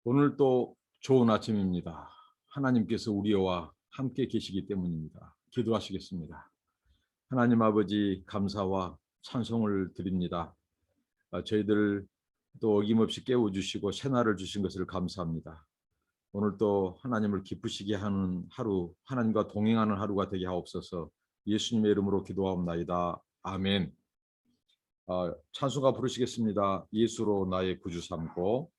오늘 또 좋은 아침입니다. 하나님께서 우리와 함께 계시기 때문입니다. 기도하시겠습니다. 하나님 아버지, 감사와 찬송을 드립니다. 저희들 또 어김없이 깨워주시고 새날을 주신 것을 감사합니다. 오늘 또 하나님을 기쁘시게 하는 하루, 하나님과 동행하는 하루가 되게 하옵소서. 예수님의 이름으로 기도하옵나이다. 아멘. 찬송가 부르시겠습니다. 예수로 나의 구주 삼고.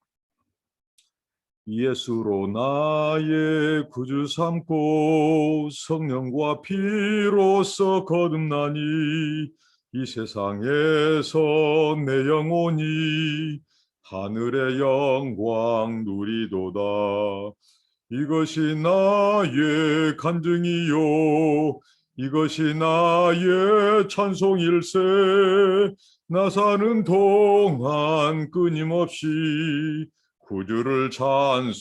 예수로 나의 구주 삼고 성령과 피로써 거듭나니 이 세상에서 내 영혼이 하늘의 영광 누리도다. 이것이 나의 간증이요 이것이 나의 찬송일세. 나 사는 동안 끊임없이 구주를 찬송하리로다.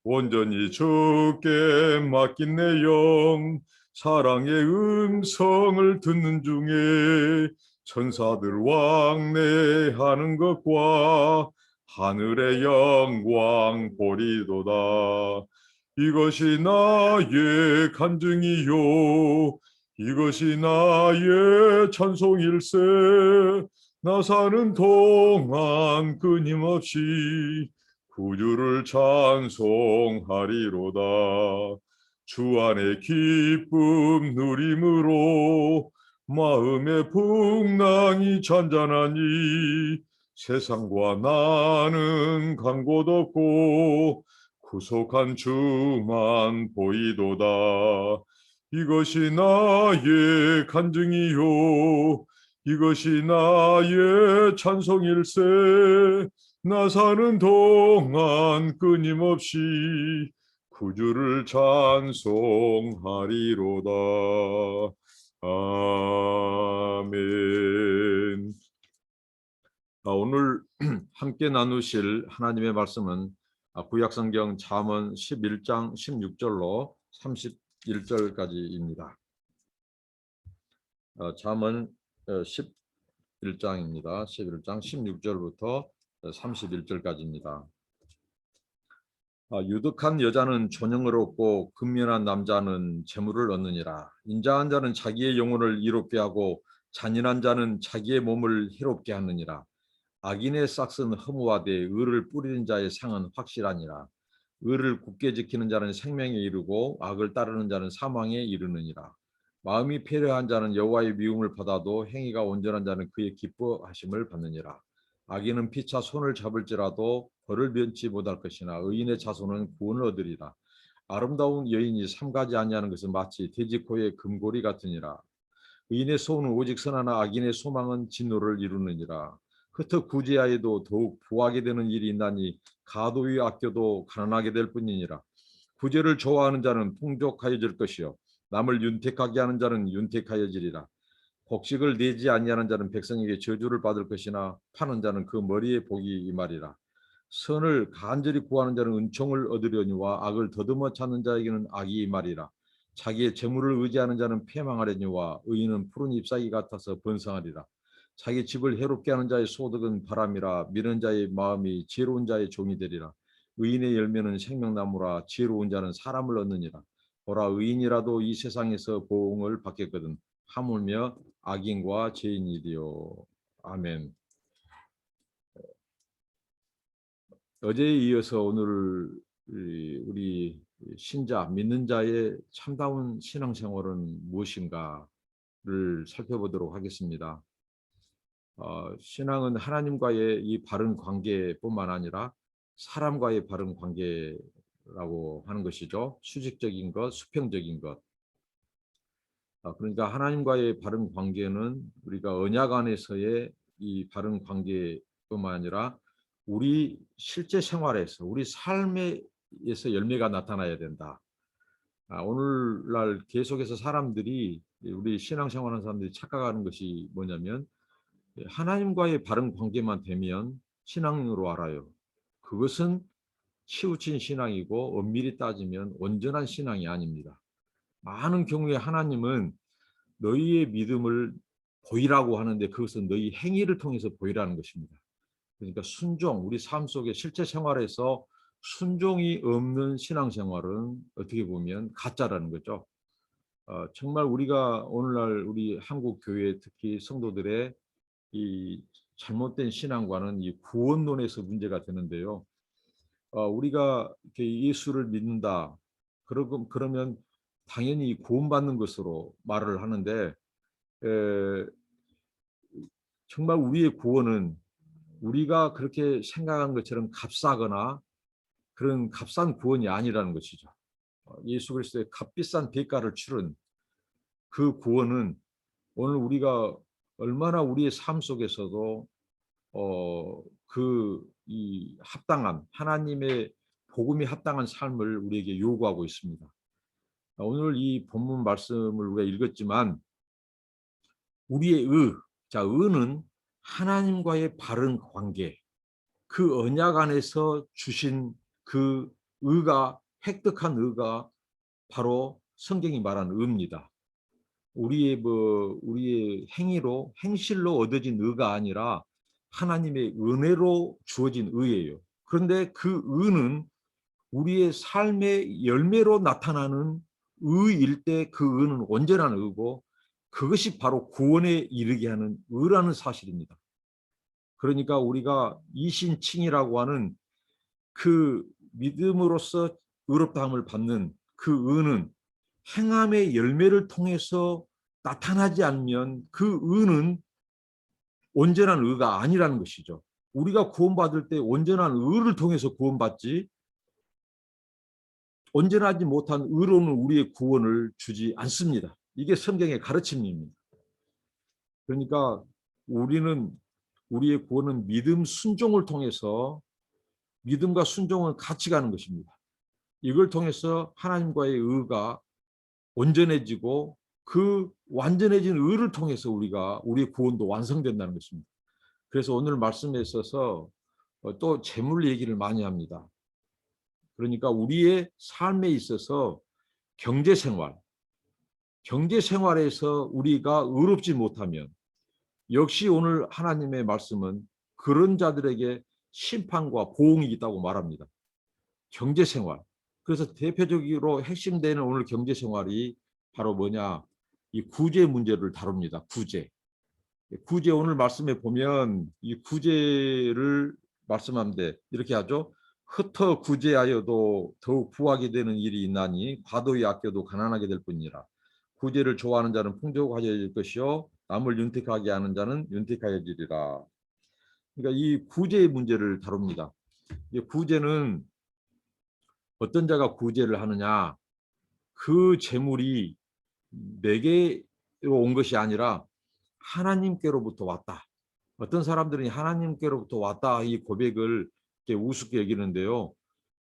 온전히 주께 맡긴 내 영 사랑의 음성을 듣는 중에 천사들 왕래하는 것과 하늘의 영광 보리도다. 이것이 나의 간증이요 이것이 나의 찬송일세. 나 사는 동안 끊임없이 구주를 찬송하리로다. 주 안에 기쁨 누림으로 마음의 풍랑이 잔잔하니 세상과 나는 간 곳 없고 구속한 주만 보이도다. 이것이 나의 간증이요 이것이 나의 찬송일세. 나 사는 동안 끊임없이 구주를 찬송하리로다. 아멘. 오늘 함께 나누실 하나님의 말씀은 구약성경 잠언 11장 16절로 31절까지입니다. 잠언 11장입니다. 11장 16절부터 31절까지입니다. 유득한 여자는 존영을 얻고 근면한 남자는 재물을 얻느니라. 인자한 자는 자기의 영혼을 이롭게 하고 잔인한 자는 자기의 몸을 해롭게 하느니라. 악인의 싹은 허무하되 의를 뿌리는 자의 상은 확실하니라. 의를 굳게 지키는 자는 생명에 이르고 악을 따르는 자는 사망에 이르느니라. 마음이 패려한 자는 여호와의 미움을 받아도 행위가 온전한 자는 그의 기뻐하심을 받느니라. 악인은 피차 손을 잡을지라도 벌을 면치 못할 것이나 의인의 자손은 구원을 얻으리라. 아름다운 여인이 삼가지 아니하는 것은 마치 돼지코의 금고리 같으니라. 의인의 소원은 오직 선하나 악인의 소망은 진노를 이루느니라. 흩어 구제하여도 더욱 부하게 되는 일이 있나니 가도히 아껴도 가난하게 될 뿐이니라. 구제를 좋아하는 자는 풍족하여질 것이요 남을 윤택하게 하는 자는 윤택하여지리라. 곡식을 내지 아니하는 자는 백성에게 저주를 받을 것이나 파는 자는 그 머리에 복이 임하리라. 선을 간절히 구하는 자는 은총을 얻으려니와 악을 더듬어 찾는 자에게는 악이 임하리라. 자기의 재물을 의지하는 자는 패망하려니와 의인은 푸른 잎사귀 같아서 번성하리라. 자기 집을 해롭게 하는 자의 소득은 바람이라. 미는 자의 마음이 지혜로운 자의 종이 되리라. 의인의 열매는 생명나무라. 지혜로운 자는 사람을 얻느니라. 보라, 의인이라도 이 세상에서 보응을 받겠거든 하물며 악인과 죄인이리요. 아멘. 어제에 이어서 오늘 우리 신자, 믿는 자의 참다운 신앙생활은 무엇인가를 살펴보도록 하겠습니다. 신앙은 하나님과의 이 바른 관계뿐만 아니라 사람과의 바른 관계라고 하는 것이죠. 수직적인 것, 수평적인 것. 그러니까 하나님과의 바른 관계는 우리가 언약 안에서의 이 바른 관계뿐만 아니라 우리 실제 생활에서 우리 삶에서 열매가 나타나야 된다. 오늘날 계속해서 사람들이 우리 신앙생활하는 사람들이 착각하는 것이 뭐냐면 하나님과의 바른 관계만 되면 신앙으로 알아요. 그것은 치우친 신앙이고 엄밀히 따지면 온전한 신앙이 아닙니다. 많은 경우에 하나님은 너희의 믿음을 보이라고 하는데 그것은 너희 행위를 통해서 보이라는 것입니다. 그러니까 순종, 우리 삶 속에 실제 생활에서 순종이 없는 신앙생활은 어떻게 보면 가짜라는 거죠. 정말 우리가 오늘날 우리 한국 교회 특히 성도들의 이 잘못된 신앙과는 이 구원론에서 문제가 되는데요. 우리가 이렇게 예수를 믿는다. 그러면 당연히 구원받는 것으로 말을 하는데 에, 정말 우리의 구원은 우리가 그렇게 생각한 것처럼 값싸거나 그런 값싼 구원이 아니라는 것이죠. 예수 그리스도의 값비싼 대가를 치른 그 구원은 오늘 우리가 얼마나 우리의 삶 속에서도 이 합당한 하나님의 복음이 합당한 삶을 우리에게 요구하고 있습니다. 오늘 이 본문 말씀을 우리가 읽었지만 우리의 의는 하나님과의 바른 관계, 그 언약 안에서 주신 그 의가 획득한 의가 바로 성경이 말하는 의입니다. 우리의 행위로 행실로 얻어진 의가 아니라 하나님의 은혜로 주어진 의예요. 그런데 그 의는 우리의 삶의 열매로 나타나는 의일 때 그 의는 온전한 의고 그것이 바로 구원에 이르게 하는 의라는 사실입니다. 그러니까 우리가 이신칭이라고 하는 그 믿음으로써 의롭다함을 받는 그 의는 행함의 열매를 통해서 나타나지 않으면 그 의는 온전한 의가 아니라는 것이죠. 우리가 구원받을 때 온전한 의를 통해서 구원받지 온전하지 못한 의로는 우리의 구원을 주지 않습니다. 이게 성경의 가르침입니다. 그러니까 우리의 구원은 믿음 순종을 통해서 믿음과 순종을 같이 가는 것입니다. 이걸 통해서 하나님과의 의가 온전해지고 그 완전해진 의를 통해서 우리의 구원도 완성된다는 것입니다. 그래서 오늘 말씀에 있어서 또 재물 얘기를 많이 합니다. 그러니까 우리의 삶에 있어서 경제생활에서 우리가 의롭지 못하면 역시 오늘 하나님의 말씀은 그런 자들에게 심판과 보응이 있다고 말합니다. 경제생활. 그래서 대표적으로 핵심되는 오늘 경제생활이 바로 뭐냐? 이 구제 문제를 다룹니다. 구제 오늘 말씀에 보면 이 구제를 말씀하는데 이렇게 하죠. 흩어 구제하여도 더욱 부하게 되는 일이 있나니 과도히 아껴도 가난하게 될 뿐이라. 구제를 좋아하는 자는 풍족하여질 것이요 남을 윤택하게 하는 자는 윤택하여지리라. 그러니까 이 구제의 문제를 다룹니다. 이 구제는 어떤 자가 구제를 하느냐? 그 재물이 내게로 온 것이 아니라 하나님께로부터 왔다. 어떤 사람들은 하나님께로부터 왔다 이 고백을 우습게 여기는데요.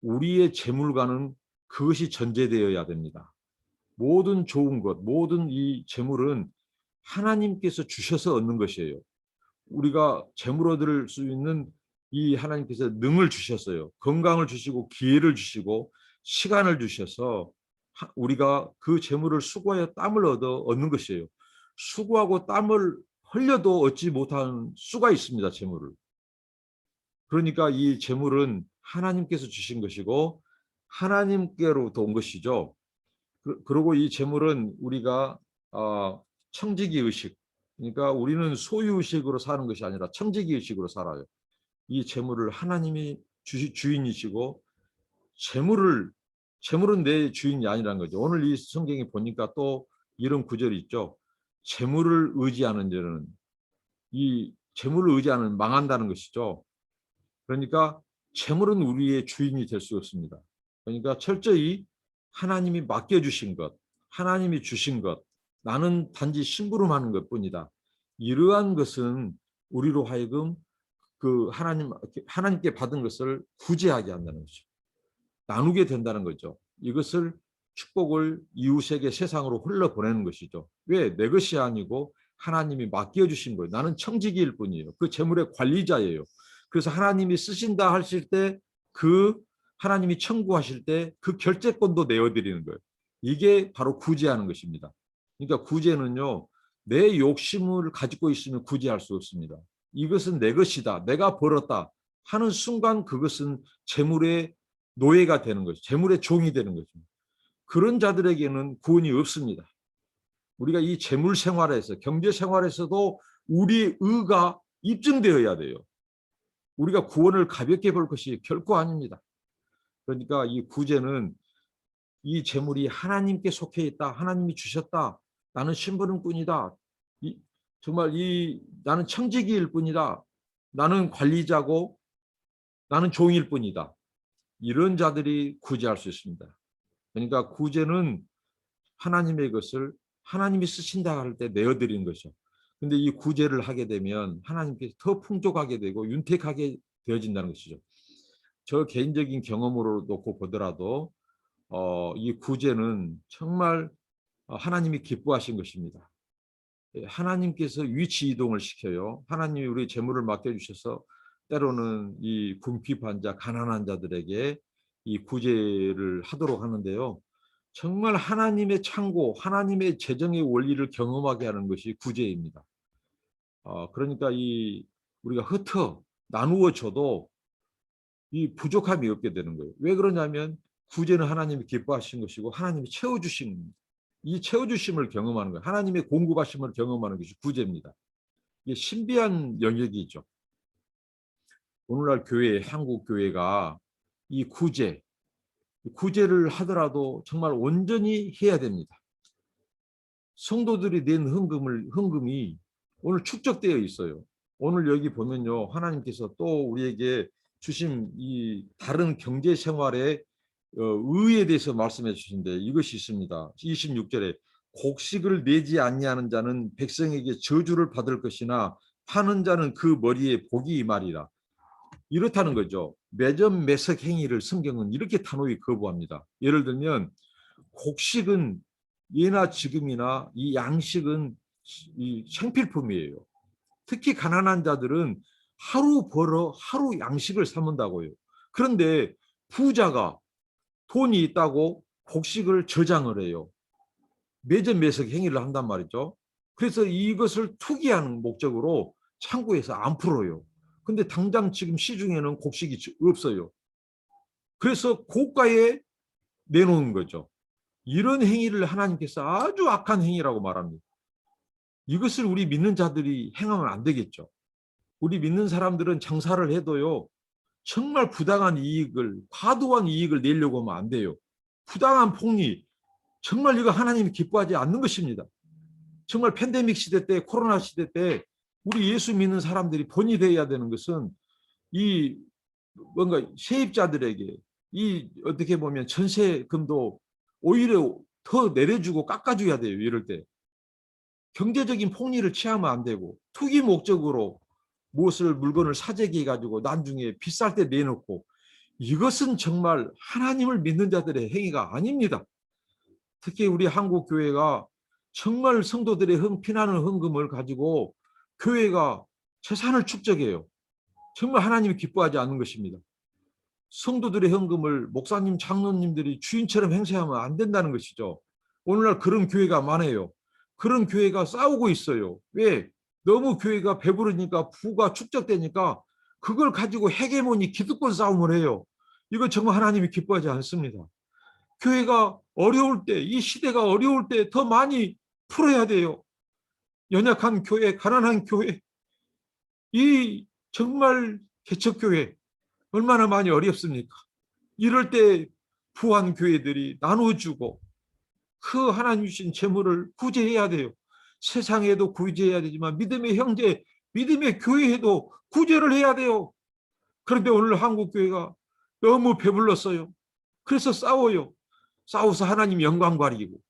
우리의 재물과는 그것이 전제되어야 됩니다. 모든 좋은 것, 모든 이 재물은 하나님께서 주셔서 얻는 것이에요. 우리가 재물 얻을 수 있는 이 하나님께서 능을 주셨어요. 건강을 주시고 기회를 주시고 시간을 주셔서 우리가 그 재물을 수고하여 땀을 얻는 것이에요. 수고하고 땀을 흘려도 얻지 못한 수가 있습니다. 재물을. 그러니까 이 재물은 하나님께서 주신 것이고 하나님께로부터 온 것이죠. 그리고 이 재물은 우리가 청지기 의식, 그러니까 우리는 소유 의식으로 사는 것이 아니라 청지기 의식으로 살아요. 이 재물을 하나님이 주인이시고 재물은 내 주인이 아니라는 거죠. 오늘 이 성경에 보니까 또 이런 구절이 있죠. 재물을 의지하는 자는 이 재물을 의지하는 망한다는 것이죠. 그러니까 재물은 우리의 주인이 될 수 없습니다. 그러니까 철저히 하나님이 맡겨주신 것, 하나님이 주신 것, 나는 단지 심부름하는 것뿐이다. 이러한 것은 우리로 하여금 그 하나님께 받은 것을 구제하게 한다는 거죠. 나누게 된다는 거죠. 이것을 축복을 이웃에게 세상으로 흘러보내는 것이죠. 왜? 내 것이 아니고 하나님이 맡겨주신 거예요. 나는 청지기일 뿐이에요. 그 재물의 관리자예요. 그래서 하나님이 쓰신다 하실 때 그 하나님이 청구하실 때 그 결재권도 내어드리는 거예요. 이게 바로 구제하는 것입니다. 그러니까 구제는요. 내 욕심을 가지고 있으면 구제할 수 없습니다. 이것은 내 것이다. 내가 벌었다 하는 순간 그것은 재물의 노예가 되는 것이죠. 재물의 종이 되는 거죠. 그런 자들에게는 구원이 없습니다. 우리가 이 재물 생활에서, 경제 생활에서도 우리의 의가 입증되어야 돼요. 우리가 구원을 가볍게 볼 것이 결코 아닙니다. 그러니까 이 구제는 이 재물이 하나님께 속해 있다. 하나님이 주셨다. 나는 심부름 뿐이다. 정말 나는 청지기일 뿐이다. 나는 관리자고 나는 종일 뿐이다. 이런 자들이 구제할 수 있습니다. 그러니까 구제는 하나님의 것을 하나님이 쓰신다 할 때 내어드리는 것이죠. 근데 이 구제를 하게 되면 하나님께서 더 풍족하게 되고 윤택하게 되어진다는 것이죠. 저 개인적인 경험으로 놓고 보더라도 이 구제는 정말 하나님이 기뻐하신 것입니다. 하나님께서 위치 이동을 시켜요. 하나님이 우리 재물을 맡겨주셔서 때로는 이 궁핍한 자, 가난한 자들에게 이 구제를 하도록 하는데요. 정말 하나님의 창고, 하나님의 재정의 원리를 경험하게 하는 것이 구제입니다. 그러니까 우리가 흩어 나누어 줘도 이 부족함이 없게 되는 거예요. 왜 그러냐면 구제는 하나님이 기뻐하신 것이고 하나님이 채워주신 겁니다. 이 채워주심을 경험하는 거예요. 하나님의 공급하심을 경험하는 것이 구제입니다. 이게 신비한 영역이죠. 오늘날 교회, 한국 교회가 이 구제를 하더라도 정말 온전히 해야 됩니다. 성도들이 낸 헌금이 오늘 축적되어 있어요. 오늘 여기 보면요, 하나님께서 또 우리에게 주신 이 다른 경제 생활의 의에 대해서 말씀해 주신데 이것이 있습니다. 26절에 곡식을 내지 아니하는 자는 백성에게 저주를 받을 것이나 파는 자는 그 머리에 복이 임하리라. 이렇다는 거죠. 매점 매석 행위를 성경은 이렇게 단호히 거부합니다. 예를 들면 곡식은 예나 지금이나 이 양식은 이 생필품이에요. 특히 가난한 자들은 하루 벌어 하루 양식을 삼는다고요. 그런데 부자가 돈이 있다고 곡식을 저장을 해요. 매점 매석 행위를 한단 말이죠. 그래서 이것을 투기하는 목적으로 창고에서 안 풀어요. 근데 당장 지금 시중에는 곡식이 없어요. 그래서 고가에 내놓은 거죠. 이런 행위를 하나님께서 아주 악한 행위라고 말합니다. 이것을 우리 믿는 자들이 행하면 안 되겠죠. 우리 믿는 사람들은 장사를 해도요, 정말 부당한 이익을, 과도한 이익을 내려고 하면 안 돼요. 부당한 폭리, 정말 이거 하나님이 기뻐하지 않는 것입니다. 정말 팬데믹 시대 때, 코로나 시대 때 우리 예수 믿는 사람들이 본이 되어야 되는 것은 이 뭔가 세입자들에게 이 어떻게 보면 전세금도 오히려 더 내려주고 깎아줘야 돼요. 이럴 때. 경제적인 폭리를 취하면 안 되고 투기 목적으로 물건을 사재기 가지고 나중에 비쌀 때 내놓고 이것은 정말 하나님을 믿는 자들의 행위가 아닙니다. 특히 우리 한국 교회가 정말 성도들의 피나는 헌금을 가지고 교회가 재산을 축적해요. 정말 하나님이 기뻐하지 않는 것입니다. 성도들의 헌금을 목사님, 장로님들이 주인처럼 행세하면 안 된다는 것이죠. 오늘날 그런 교회가 많아요. 그런 교회가 싸우고 있어요. 왜? 너무 교회가 배부르니까 부가 축적되니까 그걸 가지고 헤게모니 기득권 싸움을 해요. 이거 정말 하나님이 기뻐하지 않습니다. 교회가 어려울 때, 이 시대가 어려울 때 더 많이 풀어야 돼요. 연약한 교회, 가난한 교회, 이 정말 개척교회 얼마나 많이 어렵습니까? 이럴 때 부한 교회들이 나눠주고 그 하나님 주신 재물을 구제해야 돼요. 세상에도 구제해야 되지만 믿음의 형제, 믿음의 교회에도 구제를 해야 돼요. 그런데 오늘 한국 교회가 너무 배불렀어요. 그래서 싸워요. 싸워서 하나님 영광 가리고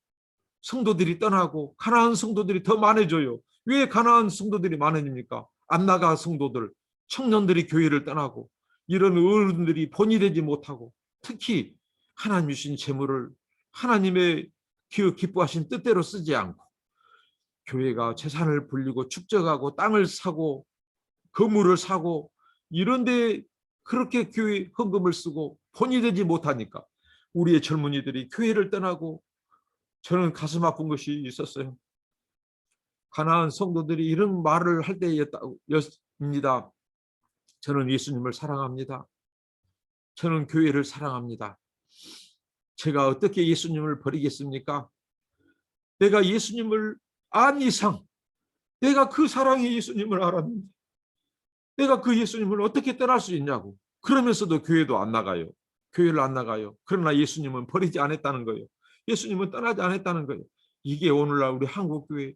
성도들이 떠나고 가나안 성도들이 더 많아져요. 왜 가나안 성도들이 많아집니까? 안 나가 성도들, 청년들이 교회를 떠나고 이런 어른들이 본이 되지 못하고 특히 하나님 주신 재물을 하나님의 기뻐하신 뜻대로 쓰지 않고 교회가 재산을 불리고 축적하고 땅을 사고 건물을 사고 이런데 그렇게 교회 헌금을 쓰고 본이 되지 못하니까 우리의 젊은이들이 교회를 떠나고 저는 가슴 아픈 것이 있었어요. 가나안 성도들이 이런 말을 할 때에 저는 예수님을 사랑합니다. 저는 교회를 사랑합니다. 제가 어떻게 예수님을 버리겠습니까? 내가 예수님을 안 이상 내가 그 사랑의 예수님을 알았는데 내가 그 예수님을 어떻게 떠날 수 있냐고. 그러면서도 교회도 안 나가요. 교회를 안 나가요. 그러나 예수님은 버리지 않았다는 거예요. 예수님은 떠나지 않았다는 거예요. 이게 오늘날 우리 한국교회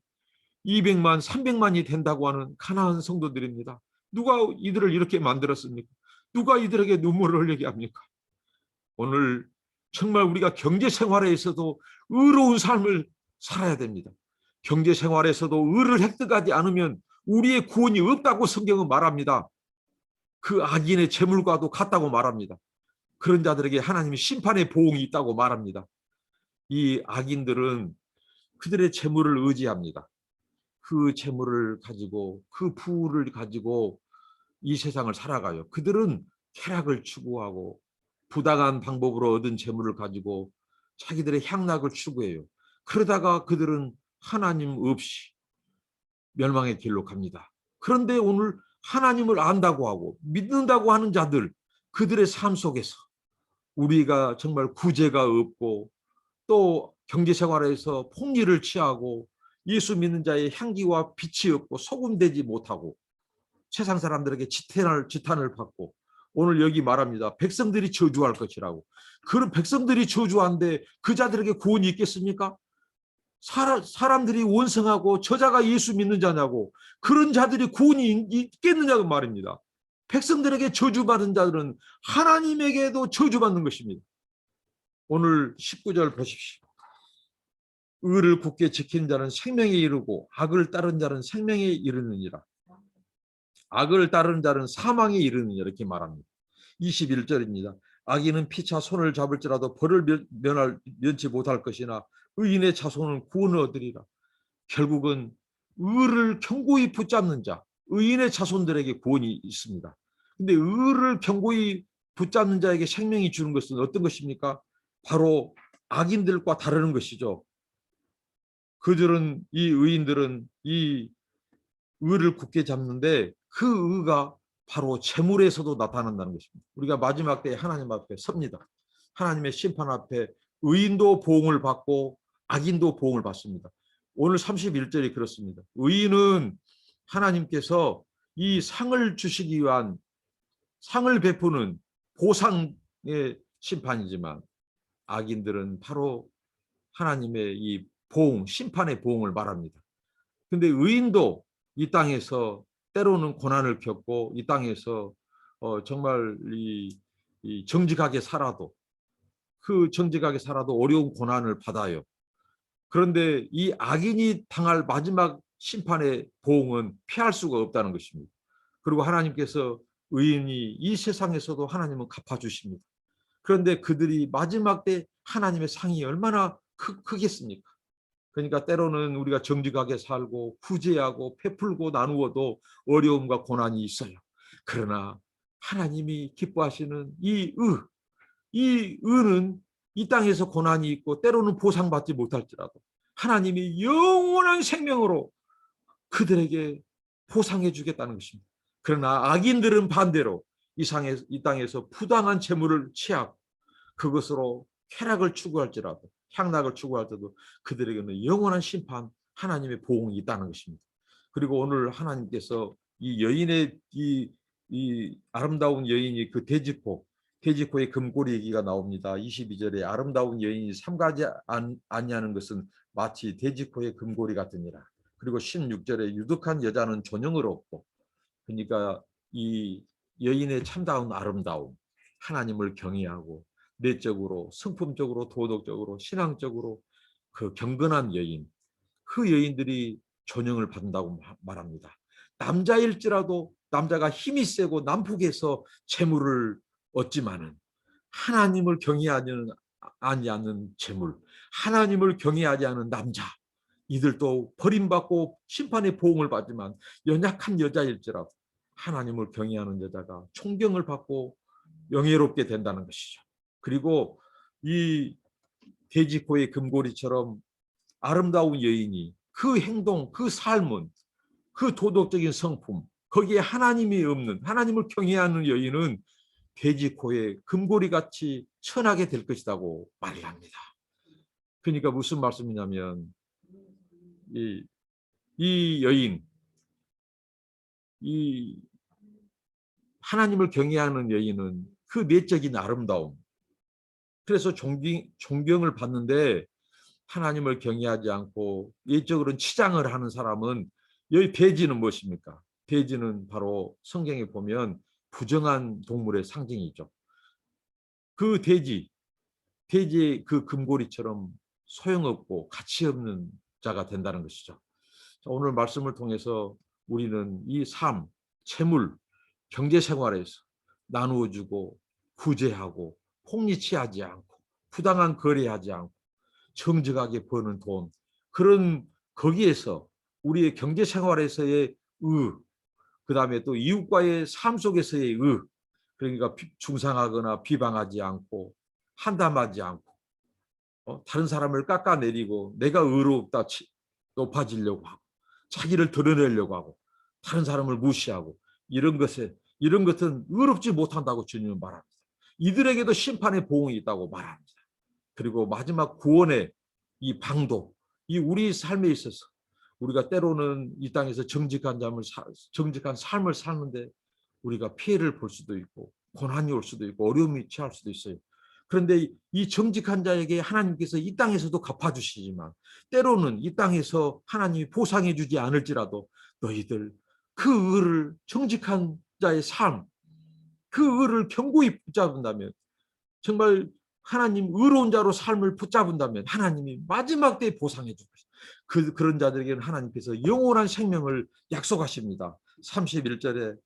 200만, 300만이 된다고 하는 가난한 성도들입니다. 누가 이들을 이렇게 만들었습니까? 누가 이들에게 눈물을 흘리게 합니까? 오늘 정말 우리가 경제 생활에서도 의로운 삶을 살아야 됩니다. 경제 생활에서도 의를 획득하지 않으면 우리의 구원이 없다고 성경은 말합니다. 그 악인의 재물과도 같다고 말합니다. 그런 자들에게 하나님이 심판의 보응이 있다고 말합니다. 이 악인들은 그들의 재물을 의지합니다. 그 재물을 가지고 그 부를 가지고 이 세상을 살아가요. 그들은 쾌락을 추구하고 부당한 방법으로 얻은 재물을 가지고 자기들의 향락을 추구해요. 그러다가 그들은 하나님 없이 멸망의 길로 갑니다. 그런데 오늘 하나님을 안다고 하고 믿는다고 하는 자들, 그들의 삶 속에서 우리가 정말 구제가 없고 또 경제생활에서 폭리를 취하고 예수 믿는 자의 향기와 빛이 없고 소금되지 못하고 세상 사람들에게 지탄을 받고 오늘 여기 말합니다. 백성들이 저주할 것이라고. 그런 백성들이 저주한데 그 자들에게 구원이 있겠습니까? 사람들이 원성하고 저자가 예수 믿는 자냐고. 그런 자들이 구원이 있겠느냐고 말입니다. 백성들에게 저주받은 자들은 하나님에게도 저주받는 것입니다. 오늘 19절 보십시오. 의를 굳게 지키는 자는 생명에 이르고 악을 따른 자는 생명에 이르느니라. 악을 따르는 자는 사망에 이르느니라 이렇게 말합니다. 21절입니다. 악인은 피차 손을 잡을지라도 벌을 면치 못할 것이나 의인의 자손은 구원을 얻으리라. 결국은 의를 견고히 붙잡는 자, 의인의 자손들에게 구원이 있습니다. 근데 의를 견고히 붙잡는 자에게 생명이 주는 것은 어떤 것입니까? 바로 악인들과 다르는 것이죠. 그들은 이 의인들은 이 의를 굳게 잡는데 그 의가 바로 재물에서도 나타난다는 것입니다. 우리가 마지막 때에 하나님 앞에 섭니다. 하나님의 심판 앞에 의인도 보응을 받고 악인도 보응을 받습니다. 오늘 31절이 그렇습니다. 의인은 하나님께서 이 상을 주시기 위한 상을 베푸는 보상의 심판이지만 악인들은 바로 하나님의 이 보응, 심판의 보응을 말합니다. 근데 의인도 이 땅에서 때로는 고난을 겪고 이 땅에서 정말 이 정직하게 살아도 그 정직하게 살아도 어려운 고난을 받아요. 그런데 이 악인이 당할 마지막 심판의 보응은 피할 수가 없다는 것입니다. 그리고 하나님께서 의인이 이 세상에서도 하나님은 갚아주십니다. 그런데 그들이 마지막 때 하나님의 상이 얼마나 크겠습니까? 그러니까 때로는 우리가 정직하게 살고 구제하고 베풀고 나누어도 어려움과 고난이 있어요. 그러나 하나님이 기뻐하시는 이 의는 이 땅에서 고난이 있고 때로는 보상받지 못할지라도 하나님이 영원한 생명으로 그들에게 보상해 주겠다는 것입니다. 그러나 악인들은 반대로 이 땅에서 부당한 재물을 취하고 그것으로 쾌락을 추구할지라도 향락을 추구할지라도 그들에게는 영원한 심판 하나님의 보응이 있다는 것입니다. 그리고 오늘 하나님께서 이 여인의 이 아름다운 여인이 그 돼지코의 금고리 얘기가 나옵니다. 22절에 아름다운 여인이 삼가지 아니하는 것은 마치 돼지코의 금고리 같으니라. 그리고 16절에 유득한 여자는 존영을 얻고 그러니까 이 여인의 참다운 아름다움 하나님을 경외하고 내적으로 성품적으로 도덕적으로 신앙적으로 그 경건한 여인 그 여인들이 존영을 받는다고 말합니다. 남자일지라도 남자가 힘이 세고 난폭해서 재물을 얻지만은 하나님을 경외하지 않는 재물 하나님을 경외하지 않은 남자 이들도 버림받고 심판의 보응을 받지만 연약한 여자일지라도 하나님을 경외하는 여자가 존경을 받고 영예롭게 된다는 것이죠. 그리고 이 돼지코의 금고리처럼 아름다운 여인이 그 행동, 그 삶은 그 도덕적인 성품, 거기에 하나님이 없는, 하나님을 경외하는 여인은 돼지 코에 금고리 같이 천하게 될 것이라고 말을 합니다. 그러니까 무슨 말씀이냐면 이 여인, 이 하나님을 경외하는 여인은 그 내적인 아름다움, 그래서 존경을 받는데, 하나님을 경외하지 않고 외적으로는 치장을 하는 사람은, 여기 돼지는 무엇입니까? 돼지는 바로 성경에 보면 부정한 동물의 상징이죠. 그 돼지의 그 금고리처럼 소용없고 가치 없는 자가 된다는 것이죠. 오늘 말씀을 통해서 우리는 이 삶, 재물, 경제 생활에서 나누어주고 구제하고 폭리취하지 않고 부당한 거래하지 않고 정직하게 버는 돈, 그런 거기에서 우리의 경제 생활에서의 그다음에 또 이웃과의 삶 속에서의 그러니까 중상하거나 비방하지 않고 한담하지 않고 다른 사람을 깎아내리고 내가 의롭다 높아지려고 하고 자기를 드러내려고 하고 다른 사람을 무시하고 이런 것은 의롭지 못한다고 주님은 말합니다. 이들에게도 심판의 보응이 있다고 말합니다. 그리고 마지막 구원의 이 방도, 이 우리 삶에 있어서 우리가 때로는 이 땅에서 정직한 삶을 사는데 우리가 피해를 볼 수도 있고 고난이 올 수도 있고 어려움이 취할 수도 있어요. 그런데 이 정직한 자에게 하나님께서 이 땅에서도 갚아주시지만 때로는 이 땅에서 하나님이 보상해 주지 않을지라도 너희들 그 의를, 정직한 자의 삶, 그 의를 견고히 붙잡는다면, 정말 하나님 의로운 자로 삶을 붙잡은다면 하나님이 마지막 때에 보상해 줄 것입니다. 그런 자들에게는 하나님께서 영원한 생명을 약속하십니다. 30절에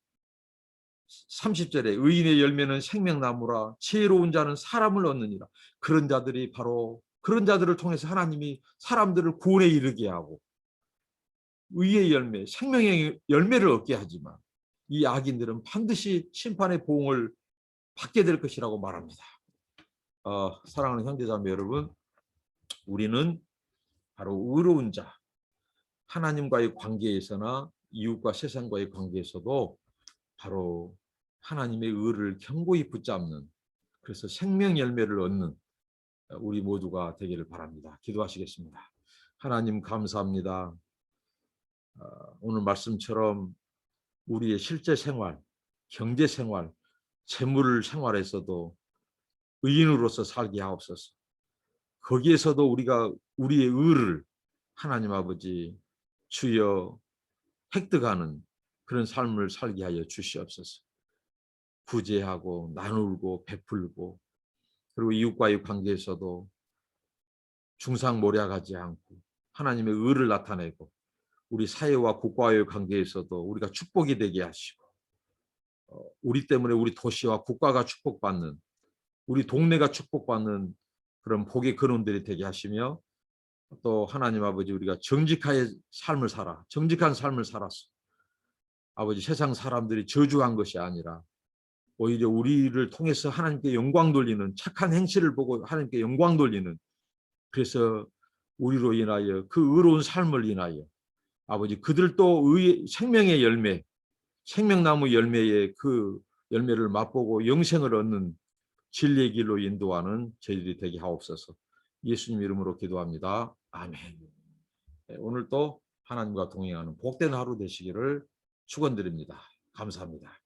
의인의 열매는 생명나무라 지혜로운 자는 사람을 얻느니라. 그런 자들이 바로 그런 자들을 통해서 하나님이 사람들을 구원에 이르게 하고 의의 열매, 생명의 열매를 얻게 하지만 이 악인들은 반드시 심판의 보응을 받게 될 것이라고 말합니다. 사랑하는 형제자매 여러분, 우리는 바로 의로운 자, 하나님과의 관계에서나 이웃과 세상과의 관계에서도 바로 하나님의 의를 견고히 붙잡는, 그래서 생명 열매를 얻는 우리 모두가 되기를 바랍니다. 기도하시겠습니다. 하나님 감사합니다. 오늘 말씀처럼 우리의 실제 생활, 경제 생활, 재물 생활에서도 의인으로서 살게 하옵소서. 거기에서도 우리가 우리의 의를 하나님 아버지 주여 획득하는 그런 삶을 살게 하여 주시옵소서. 구제하고 나누고 베풀고, 그리고 이웃과의 관계에서도 중상모략하지 않고 하나님의 의를 나타내고, 우리 사회와 국가와의 관계에서도 우리가 축복이 되게 하시고, 우리 때문에 우리 도시와 국가가 축복받는, 우리 동네가 축복받는 그런 복의 근원들이 되게 하시며, 또 하나님 아버지 우리가 정직한 삶을 살아서 아버지 세상 사람들이 저주한 것이 아니라 오히려 우리를 통해서 하나님께 영광 돌리는 착한 행실을 보고 하나님께 영광 돌리는, 그래서 우리로 인하여 그 의로운 삶을 인하여 아버지 그들도 생명의 열매, 생명나무 열매의 그 열매를 맛보고 영생을 얻는 진리의 길로 인도하는 저희들이 되게 하옵소서. 예수님 이름으로 기도합니다. 아멘. 오늘도 하나님과 동행하는 복된 하루 되시기를 축원드립니다. 감사합니다.